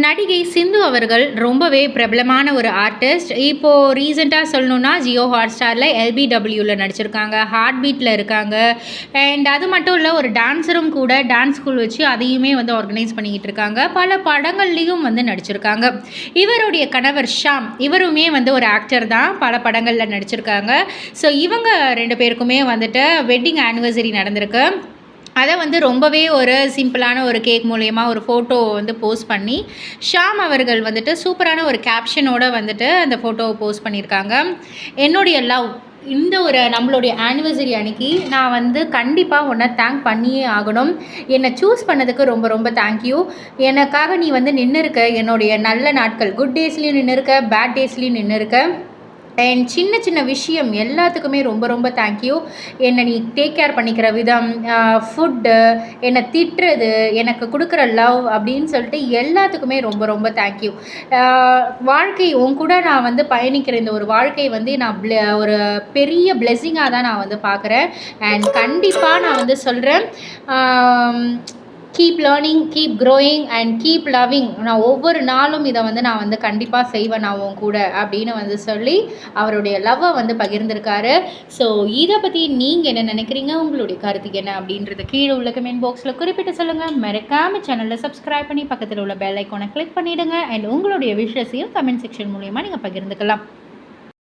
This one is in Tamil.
நடிகை சிந்து அவர்கள் ரொம்பவே பிரபலமான ஒரு ஆர்டிஸ்ட். இப்போது ரீசெண்டாக சொல்லணுன்னா ஜியோ ஹாட்ஸ்டாரில் எல்பிடபிள்யூவில் நடிச்சிருக்காங்க, ஹார்ட் பீட்டில் இருக்காங்க. அண்ட் அது மட்டும் இல்லை, ஒரு டான்ஸரும் கூட. டான்ஸ் ஸ்கூல் வச்சு அதையுமே வந்து ஆர்கனைஸ் பண்ணிக்கிட்டு இருக்காங்க. பல படங்கள்லேயும் வந்து நடிச்சிருக்காங்க. இவருடைய கணவர் ஷாம், இவருமே வந்து ஒரு ஆக்டர் தான், பல படங்களில் நடிச்சிருக்காங்க. ஸோ இவங்க 2 பேருக்குமே வந்துட்டு வெட்டிங் ஆனிவர்சரி நடந்திருக்கு. அதை வந்து ரொம்பவே ஒரு சிம்பிளான ஒரு கேக் மூலயமா ஒரு ஃபோட்டோ வந்து போஸ்ட் பண்ணி ஷாம் அவர்கள் வந்துட்டு சூப்பரான ஒரு கேப்ஷனோடு வந்துட்டு அந்த ஃபோட்டோவை போஸ்ட் பண்ணியிருக்காங்க. என்னுடைய லவ், இந்த ஒரு நம்மளுடைய ஆனிவர்சரி அன்னைக்கு நான் வந்து கண்டிப்பாக உன்னை தேங்க் பண்ணியே ஆகணும். என்னை சூஸ் பண்ணதுக்கு ரொம்ப ரொம்ப தேங்க்யூ. எனக்காக நீ வந்து நின்று இருக்க, என்னுடைய நல்ல நாட்கள், குட் டேஸ்லேயும் நின்று இருக்க, பேட் டேஸ்லேயும் நின்று இருக்க. அண்ட் சின்ன சின்ன விஷயம் எல்லாத்துக்குமே ரொம்ப ரொம்ப தேங்க்யூ. என்னை நீ டேக் கேர் பண்ணிக்கிற விதம், ஃபுட்டு, என்னை திட்டுறது, எனக்கு கொடுக்குற லவ் அப்படின்னு சொல்லிட்டு எல்லாத்துக்குமே ரொம்ப ரொம்ப தேங்க்யூ. வாழ்க்கை உன் கூட நான் வந்து பயணிக்கிற இந்த ஒரு வாழ்க்கை வந்து நான் ஒரு பெரிய பிளெஸ்ஸிங்காக தான் நான் வந்து பார்க்குறேன். அண்ட் கண்டிப்பாக நான் வந்து சொல்கிறேன், keep learning, keep growing and keep loving. நான் ஒவ்வொரு நாளும் இதை வந்து நான் வந்து கண்டிப்பாக செய்வேன் நான் உன் கூட அப்படின்னு வந்து சொல்லி அவருடைய லவ்வை வந்து பகிர்ந்திருக்காரு. ஸோ இதை பற்றி நீங்கள் என்ன நினைக்கிறீங்க, உங்களுடைய கருத்து என்ன அப்படின்றத கீழே உள்ள கமெண்ட் பாக்ஸில் குறிப்பிட்டு சொல்லுங்கள். மறக்காம சேனலில் சப்ஸ்கிரைப் பண்ணி பக்கத்தில் உள்ள பெல் ஐக்கானை கிளிக் பண்ணிவிடுங்க. அண்ட் உங்களுடைய விஷயத்தையும் கமெண்ட் செக்ஷன் மூலயமா நீங்கள் பகிர்ந்துக்கலாம்.